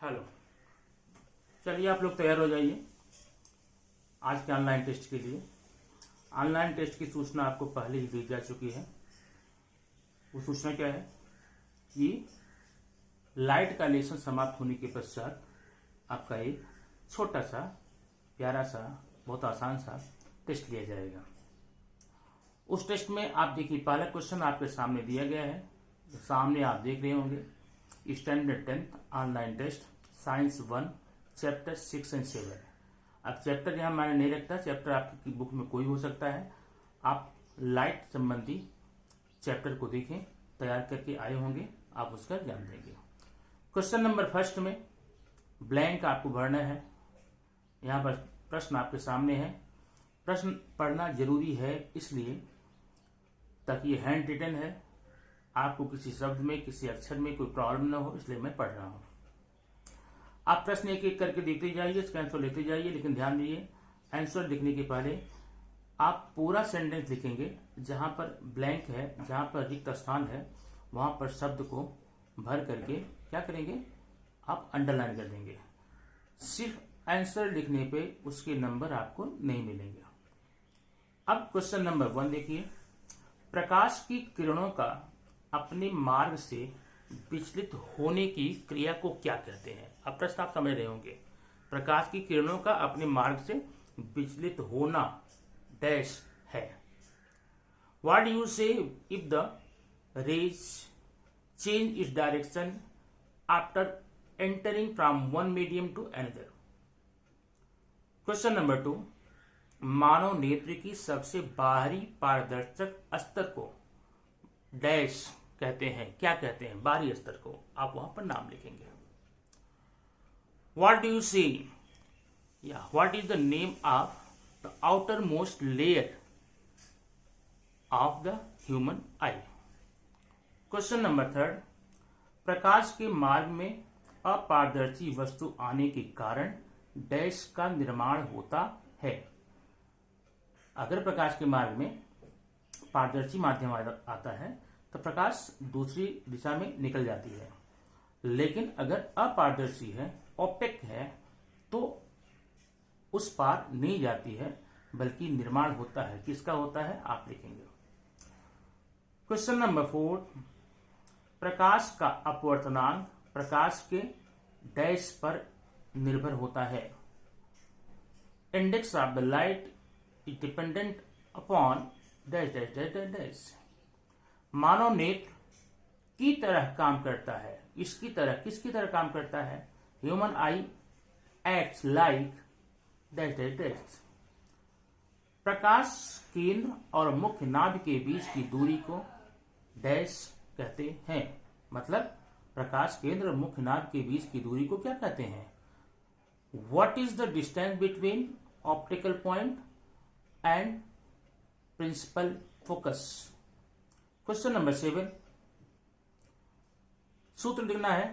Hello. चलिए आप लोग तैयार हो जाइए आज के ऑनलाइन टेस्ट के लिए। ऑनलाइन टेस्ट की सूचना आपको पहले ही दी जा चुकी है। वो सूचना क्या है कि लाइट का लेसन समाप्त होने के पश्चात आपका एक छोटा सा प्यारा सा बहुत आसान सा टेस्ट लिया जाएगा। उस टेस्ट में आप देखिए, पहला क्वेश्चन आपके सामने दिया गया है, सामने आप देख रहे होंगे। Standard 10th online test science 1 chapter 6 and 7। अब चैप्टर यहाँ मैंने नहीं रखता, चैप्टर आपकी बुक में कोई हो सकता है। आप लाइट संबंधी चैप्टर को देखें, तैयार करके आए होंगे, आप उसका एग्जाम देंगे। क्वेश्चन नंबर फर्स्ट में ब्लैंक आपको भरना है। यहाँ पर प्रश्न आपके सामने है। प्रश्न पढ़ना जरूरी है इसलिए ताकि ये हैंड रिटन है, आपको किसी शब्द में किसी अक्षर में कोई प्रॉब्लम ना हो, इसलिए मैं पढ़ रहा हूं। आप प्रश्न एक एक करके देखते जाइए, इसका आंसर लेते जाइए, लेकिन ध्यान दीजिए आंसर लिखने के पहले आप पूरा सेंटेंस लिखेंगे। जहां पर ब्लैंक है, जहां पर रिक्त स्थान है, वहां पर शब्द को भर करके क्या करेंगे, आप अंडरलाइन कर देंगे। सिर्फ आंसर लिखने पे उसके नंबर आपको नहीं मिलेंगे। अब क्वेश्चन नंबर 1 देखिए। प्रकाश की किरणों का अपने मार्ग से विचलित होने की क्रिया को क्या कहते हैं? अब प्रश्न आप समझ रहे होंगे। प्रकाश की किरणों का अपने मार्ग से विचलित होना डैश है। What do you say if the rays change its direction after entering from one medium to another? Question number 2। मानव नेत्र की सबसे बाहरी पारदर्शक स्तर को डैश कहते हैं। क्या कहते हैं? बाहरी स्तर को। आप वहां पर नाम लिखेंगे। व्हाट डू यू सी या what is the name of the outer most layer of the human I? Question number 3। प्रकाश के मार्ग में अपारदर्शी वस्तु आने के कारण डैश का निर्माण होता है। अगर प्रकाश के मार्ग में पारदर्शी माध्यम आता है तो प्रकाश दूसरी दिशा में निकल जाती है, लेकिन अगर अपारदर्शी है, ओपेक है, तो उस पार नहीं जाती है, बल्कि निर्माण होता है। किसका होता है आप लिखेंगे। Question number 4। प्रकाश का अपवर्तनांक प्रकाश के डैश पर निर्भर होता है। Index of the light is dependent upon dash dash dash dash dash. मानव नेत्र की तरह काम करता है। इसकी तरह, किसकी तरह काम करता है? Human eye acts like dash dash dash. प्रकाश केंद्र और मुख्य नाभ के बीच की दूरी को डैश कहते हैं। मतलब प्रकाश केंद्र और मुख्य नाभ के बीच की दूरी को क्या कहते हैं? What is the distance between optical point and principal focus? Question number 7। सूत्र लिखना है।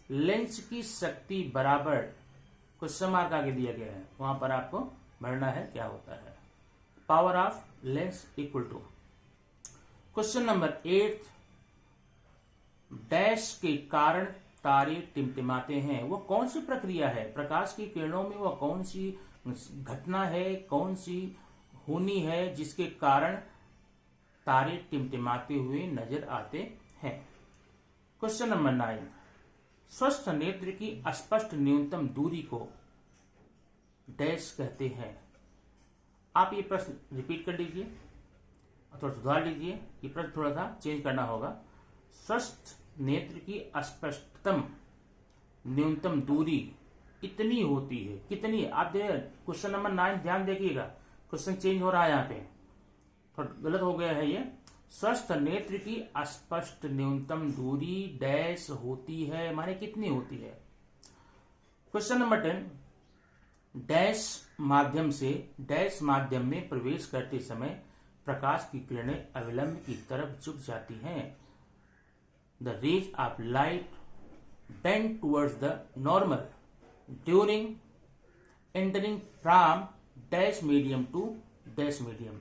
लेंस की शक्ति बराबर, क्वेश्चन मार्क आगे दिया गया है, वहां पर आपको भरना है क्या होता है। Power of lens equal to. Question number 8। Dash के कारण तारे टिमटिमाते हैं। वो कौन सी प्रक्रिया है? प्रकाश की किरणों में वो कौन सी घटना है, कौन सी होनी है जिसके कारण तारे टिमटिमाते हुए नजर आते हैं? Question number 9। स्वस्थ नेत्र की स्पष्ट न्यूनतम दूरी को डैश कहते हैं। आप ये प्रश्न रिपीट कर लीजिए, थोड़ा सुधार लीजिए। ये प्रश्न थोड़ा सा चेंज करना होगा। स्वस्थ नेत्र की स्पष्टतम न्यूनतम दूरी इतनी होती है। कितनी? आप क्वेश्चन नंबर 9 ध्यान देखिएगा, क्वेश्चन चेंज हो रहा है यहाँ पे, थोड़ा गलत हो गया है ये। स्वस्थ नेत्र की स्पष्ट न्यूनतम दूरी डैश होती है, माने कितनी होती है? Question number 10। डैश माध्यम में प्रवेश करते समय प्रकाश की किरणें अविलंब की तरफ झुक जाती हैं। The rays of light bend towards the normal during entering from dash medium to dash medium.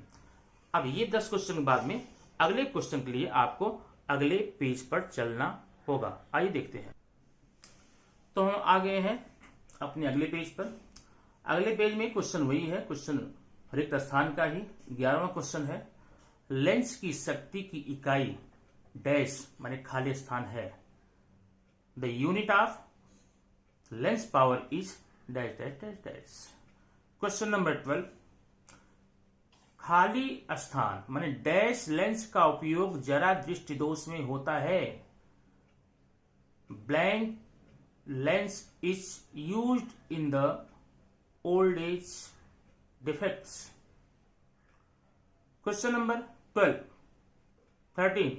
अब ये 10 क्वेश्चन के बाद में अगले क्वेश्चन के लिए आपको अगले पेज पर चलना होगा। आइए देखते हैं। तो हम आ गए हैं अपने अगले पेज पर। अगले पेज में क्वेश्चन वही है, क्वेश्चन रिक्त स्थान का ही 11वां क्वेश्चन है। लेंस की शक्ति की इकाई डैश माने खाली स्थान है। The unit of lens power is dash dash dash dash. Question number 12, खाली स्थान माने डैश लेंस का उपयोग जरा दृष्टि दोष में होता है। Blank lens is used in the old age defects. Question number 13,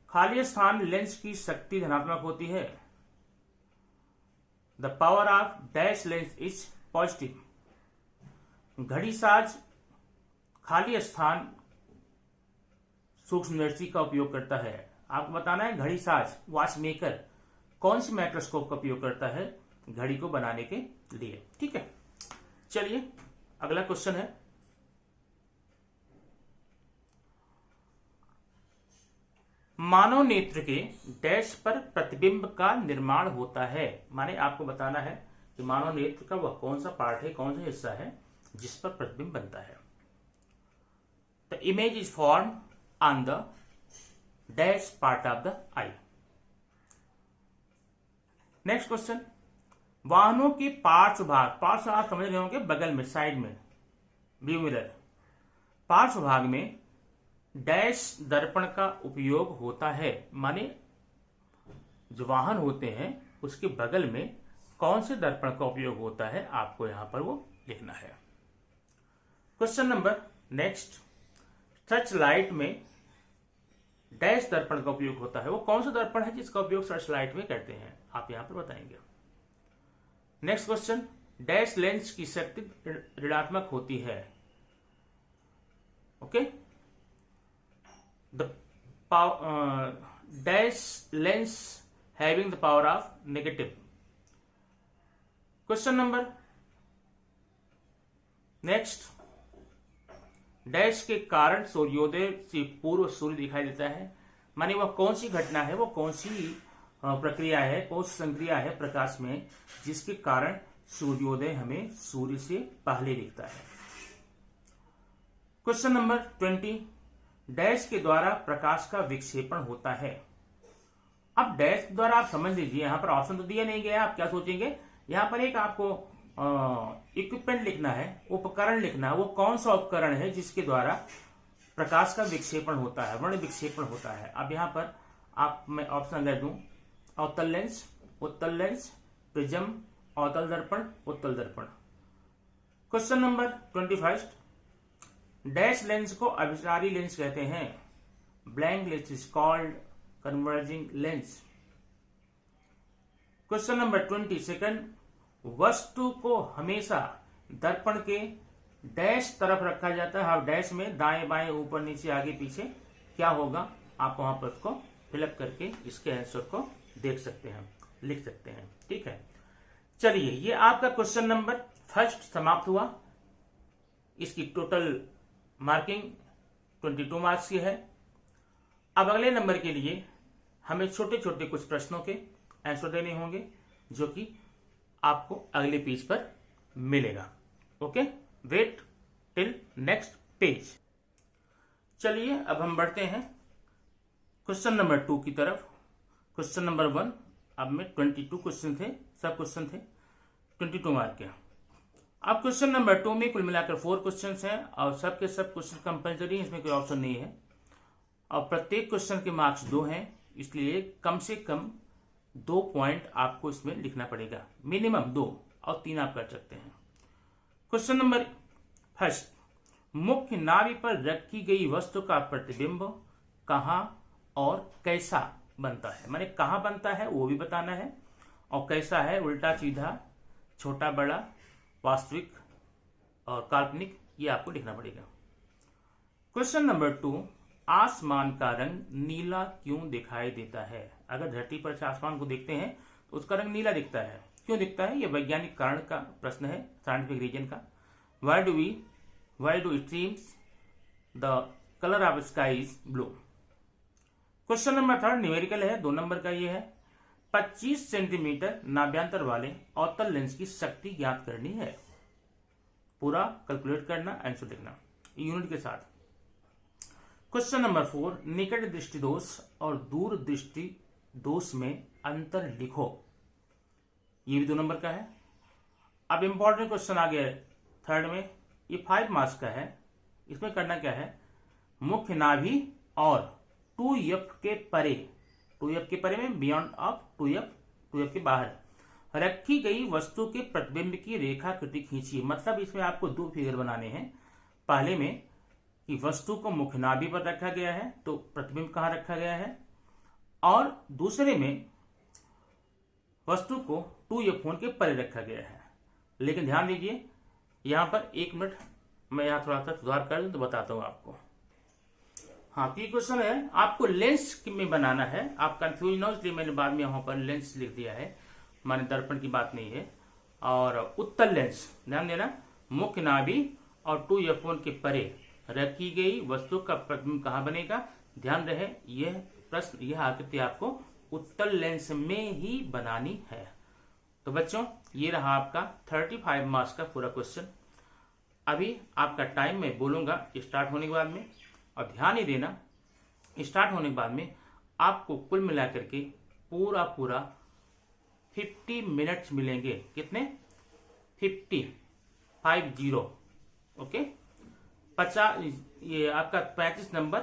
खाली स्थान लेंस की शक्ति धनात्मक होती है। The power of dash lens is positive. घड़ी साज खाली स्थान सूक्ष्मदर्शी का उपयोग करता है। आपको बताना है घड़ी साज वॉच मेकर कौन सी माइक्रोस्कोप का उपयोग करता है घड़ी को बनाने के लिए। ठीक है, चलिए अगला क्वेश्चन है। मानव नेत्र के डैश पर प्रतिबिंब का निर्माण होता है। माने आपको बताना है कि मानव नेत्र का वह कौन सा पार्ट है, कौन सा हिस्सा है जिस पर प्रतिबिंब बनता है। The image is form on the dash part of the I. Next question, वाहनों के पार्श्व भाग समझ रहे होंगे, बगल में, साइड में, व्यू मिरर, पार्श्व भाग में डैश दर्पण का उपयोग होता है। माने जो वाहन होते हैं उसके बगल में कौन से दर्पण का उपयोग होता है आपको यहां पर वो लिखना है। Question number next, search light में डैश दर्पण का उपयोग होता है। वो कौन सा दर्पण है जिसका उपयोग सर्च लाइट में करते हैं, आप यहां पर बताएंगे। नेक्स्ट क्वेश्चन, डैश लेंस की शक्ति ऋणात्मक होती है। Okay, the dash lens having the power of negative. Question number next, dash के कारण सूर्योदय से पूर्व सूर्य दिखाई देता है। माने वह कौन सी घटना है, वो कौन सी प्रक्रिया है, कौन सी संक्रिया है प्रकाश में जिसके कारण सूर्योदय हमें सूर्य से पहले दिखता है। क्वेश्चन नंबर 20, डैश के द्वारा प्रकाश का विक्षेपण होता है। अब डैश के द्वारा आप समझ लीजिए, यहां पर ऑप्शन तो दिया नहीं गया, आप क्या सोचेंगे, यहां पर एक आपको इक्विपमेंट लिखना है, उपकरण लिखना है। वो कौन सा उपकरण है जिसके द्वारा प्रकाश का विक्षेपण होता है, वर्ण विक्षेपण होता है। अब यहां पर आप मैं ऑप्शन अगर दूं, अवतल लेंस, उत्तल लेंस, प्रिज्म, अवतल दर्पण, उत्तल दर्पण। क्वेश्चन नंबर 21, डैश लेंस को अभिसारी लेंस कहते हैं। Blank lens is called converging lens. Question number 22, वस्तु को हमेशा दर्पण के डैश तरफ रखा जाता है। अब डैश में दाएं बाएं ऊपर नीचे आगे पीछे क्या होगा, आप वहां पर उसको फिलअप करके इसके आंसर को देख सकते हैं, लिख सकते हैं। ठीक है, चलिए ये आपका क्वेश्चन नंबर 1 समाप्त हुआ। इसकी टोटल मार्किंग 22 मार्क्स की है। अब अगले नंबर के लिए हमें छोटे छोटे कुछ प्रश्नों के आंसर देने होंगे जो कि आपको अगले पेज पर मिलेगा। Okay, wait till next page. चलिए अब हम बढ़ते हैं क्वेश्चन नंबर 2 की तरफ। क्वेश्चन नंबर 1, अब में 22 क्वेश्चन थे, सब क्वेश्चन थे 22 मार्क के। अब क्वेश्चन नंबर 2 में कुल मिलाकर 4 क्वेश्चंस हैं और सब के सब क्वेश्चन कंपलसरी, इसमें कोई ऑप्शन नहीं है और प्रत्येक क्वेश्चन के मार्क्स 2 हैं, इसलिए कम से कम 2 पॉइंट आपको इसमें लिखना पड़ेगा, मिनिमम 2 और 3 आप कर सकते हैं। क्वेश्चन नंबर 1, मुख्य नाभि पर रखी गई वस्तु का प्रतिबिंब कहां और कैसा बनता है। माने कहां बनता है वो भी बताना है और कैसा है, उल्टा सीधा, छोटा बड़ा, वास्तविक और काल्पनिक, ये आपको लिखना पड़ेगा। क्वेश्चन नंबर 2, आसमान का रंग नीला क्यों दिखाई देता है। अगर धरती पर से आसमान को देखते हैं तो उसका रंग नीला दिखता है, क्यों दिखता है, यह वैज्ञानिक कारण का प्रश्न है, साइंटिफिक रीजन का। Why do it seems the color of sky is blue। Question number 3 numerical है, 2 नंबर का ये है। 25 सेंटीमीटर नाभ्यंतर वाले अवतल लेंस की शक्ति ज्ञात करनी है। पूरा कैलकुलेट करना, आंसर लिखना यूनिट के साथ। क्वेश्चन नंबर 4, निकट दृष्टि दोष और दूर दृष्टि दोष में अंतर लिखो। ये भी 2 नंबर का है। अब इंपॉर्टेंट क्वेश्चन आ गया थर्ड में, ये 5 मार्क्स का है। इसमें करना क्या है, मुख्य नाभि और 2F के परे, 2F के परे में बियॉन्ड ऑफ 2F के बाहर रखी गई वस्तु के प्रतिबिंब की रेखाकृति खींचिए। मतलब इसमें आपको 2 फिगर बनाने हैं। पहले में कि वस्तु को मुख्य नाभि पर रखा गया है तो प्रतिबिंब कहां रखा गया है, और दूसरे में वस्तु को 2F1 के परे रखा गया है। लेकिन ध्यान दीजिए यहां पर 1 मिनट मैं यहां थोड़ा सा सुधार कर दूं तो बताता हूं आपको। हाँ, तो ये क्वेश्चन है आपको लेंस में बनाना है। आप कंफ्यूज ना हो, इसलिए मैंने बाद में यहां पर लेंस लिख दिया है, माने दर्पण की बात नहीं है। और उत्तल लेंस, ध्यान देना, मुख्य नाभि और 2F1 के परे रखी गई वस्तु का प्रतिबिंब कहां बनेगा। ध्यान रहे यह प्रश्न, यह आकृति आपको उत्तल लेंस में ही बनानी है। तो बच्चों ये रहा आपका 35 मार्क्स का पूरा क्वेश्चन। अभी आपका टाइम मैं बोलूंगा स्टार्ट होने के बाद में, और ध्यान ही देना स्टार्ट होने के बाद में आपको कुल मिलाकर के पूरा 50 मिनट्स मिलेंगे। कितने? 50 ओके। 50, ये आपका 35 नंबर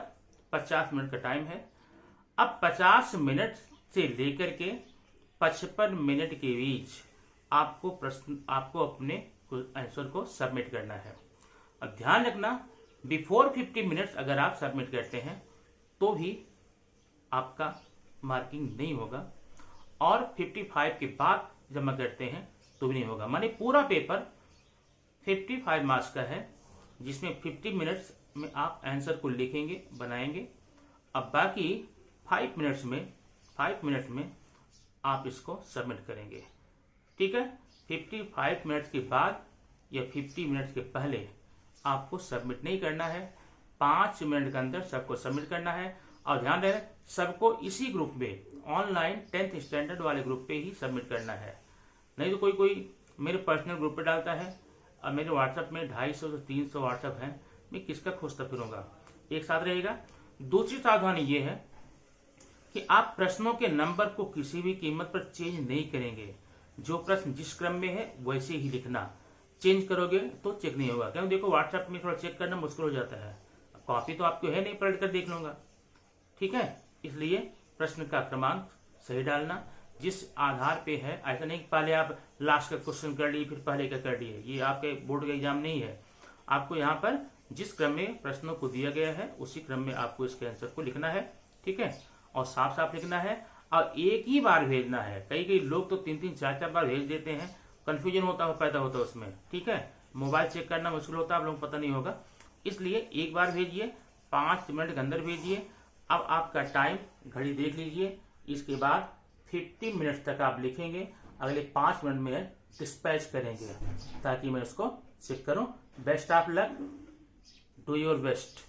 50 मिनट का टाइम है। अब 50 मिनट से लेकर के 55 मिनट के बीच आपको अपने आंसर को सबमिट करना है। अब ध्यान रखना, बिफोर 50 मिनट्स अगर आप सबमिट करते हैं तो भी आपका मार्किंग नहीं होगा, और 55 के बाद जमा करते हैं तो भी नहीं होगा। माने पूरा पेपर 55 मार्क्स का है, जिसमें 50 मिनट्स में आप आंसर को लिखेंगे, बनाएंगे। अब बाकी 5 मिनट्स में आप इसको सबमिट करेंगे। ठीक है, 55 मिनट्स के बाद या 50 मिनट्स के पहले आपको सबमिट नहीं करना है। 5 मिनट के अंदर सबको सबमिट करना है। और ध्यान रहे सबको इसी ग्रुप में, ऑनलाइन 10th स्टैंडर्ड वाले ग्रुप पे ही सबमिट करना है। नहीं तो कोई मेरे पर्सनल ग्रुप पे डालता है, और मेरे व्हाट्सएप में 250 से 300 व्हाट्सएप है, मैं किसका खोजता फिरूंगा। एक साथ रहेगा। दूसरी सावधानी ये है कि आप प्रश्नों के नंबर को किसी भी कीमत पर चेंज नहीं करेंगे। जो प्रश्न जिस क्रम में है वैसे ही लिखना। चेंज करोगे तो चेक नहीं होगा, क्योंकि देखो व्हाट्सएप में थोड़ा चेक करना मुश्किल हो जाता है। कॉपी तो आपको है नहीं, पलट कर देख लूंगा। ठीक है, इसलिए प्रश्न का क्रमांक सही डालना जिस आधार पे है। ऐसा नहीं कि पहले आप लास्ट का क्वेश्चन कर लिए फिर पहले का कर लिए। ये आपके बोर्ड का एग्जाम नहीं है। आपको यहाँ पर जिस क्रम में प्रश्नों को दिया गया है उसी क्रम में आपको इसके आंसर को लिखना है। ठीक है, और साफ साफ लिखना है, और एक ही बार भेजना है। कई लोग तो 3-3, 4-4 बार भेज देते हैं, कंफ्यूजन पैदा होता है उसमें। ठीक है, मोबाइल चेक करना मुश्किल होता है, आप लोगों को पता नहीं होगा। इसलिए एक बार भेजिए, 5 मिनट के अंदर भेजिए। अब आपका टाइम घड़ी देख लीजिए। इसके बाद 50 मिनट तक आप लिखेंगे, अगले 5 मिनट में डिस्पैच करेंगे ताकि मैं उसको चेक करूं। Best of luck, do your best.